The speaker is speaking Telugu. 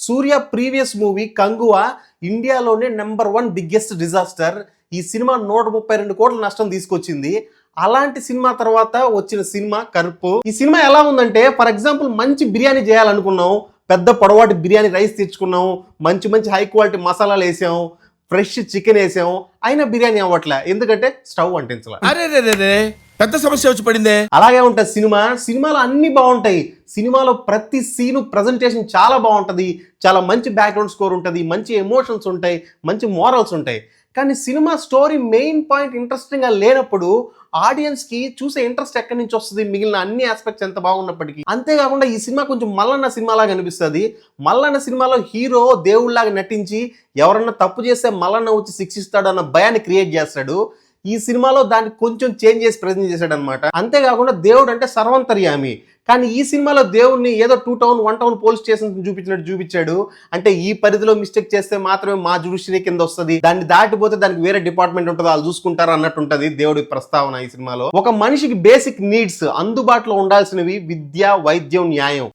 సూర్య ప్రీవియస్ మూవీ కంగువా ఇండియాలోనే #1 బిగ్గెస్ట్ డిజాస్టర్. ఈ సినిమా 132 కోట్ల నష్టం తీసుకొచ్చింది. అలాంటి సినిమా తర్వాత వచ్చిన సినిమా కరుపు. ఈ సినిమా ఎలా ఉందంటే, ఫర్ ఎగ్జాంపుల్ మంచి బిర్యానీ చేయాలనుకున్నాం, పెద్ద పొడవాటి బిర్యానీ రైస్ తెచ్చుకున్నాం, మంచి మంచి హై క్వాలిటీ మసాలాలు వేసాం, ఫ్రెష్ చికెన్ వేసాం, అయినా బిర్యానీ అవ్వట్లే. ఎందుకంటే స్టవ్ అంటించాల. పెద్ద సమస్య వచ్చి పడిందే. అలాగే ఉంటుంది సినిమాలో అన్ని బాగుంటాయి. సినిమాలో ప్రతి సీను ప్రజెంటేషన్ చాలా బాగుంటుంది, చాలా మంచి బ్యాక్గ్రౌండ్ స్కోర్ ఉంటుంది, మంచి ఎమోషన్స్ ఉంటాయి, మంచి మోరల్స్ ఉంటాయి. కానీ సినిమా స్టోరీ మెయిన్ పాయింట్ ఇంట్రెస్టింగ్గా లేనప్పుడు ఆడియన్స్కి చూసే ఇంట్రెస్ట్ ఎక్కడి నుంచి వస్తుంది? మిగిలిన అన్ని ఆస్పెక్ట్స్ ఎంత బాగున్నప్పటికీ. అంతేకాకుండా ఈ సినిమా కొంచెం మల్లన్న సినిమాలాగా అనిపిస్తుంది. మల్లన్న సినిమాలో హీరో దేవుళ్లాగా నటించి ఎవరన్నా తప్పు చేస్తే మల్లన్న వచ్చి శిక్షిస్తాడు అన్న భయాన్ని క్రియేట్ చేస్తాడు. ఈ సినిమాలో దాన్ని కొంచెం చేంజ్ చేసి ప్రజెంట్ చేశాడు అనమాట. అంతేకాకుండా దేవుడు అంటే సర్వంతర్యామి, కానీ ఈ సినిమాలో దేవుడిని ఏదో 2 టౌన్ 1 టౌన్ పోలీస్ స్టేషన్ చూపించినట్టు చూపించాడు. అంటే ఈ పరిధిలో మిస్టేక్ చేస్తే మాత్రమే మా జ్యుడిషియరీ కింద వస్తుంది, దాన్ని దాటిపోతే దానికి వేరే డిపార్ట్మెంట్ ఉంటుంది, వాళ్ళు చూసుకుంటారు అన్నట్టు ఉంటుంది దేవుడి ప్రస్తావన ఈ సినిమాలో. ఒక మనిషికి బేసిక్ నీడ్స్ అందుబాటులో ఉండాల్సినవి విద్య, వైద్యం, న్యాయం.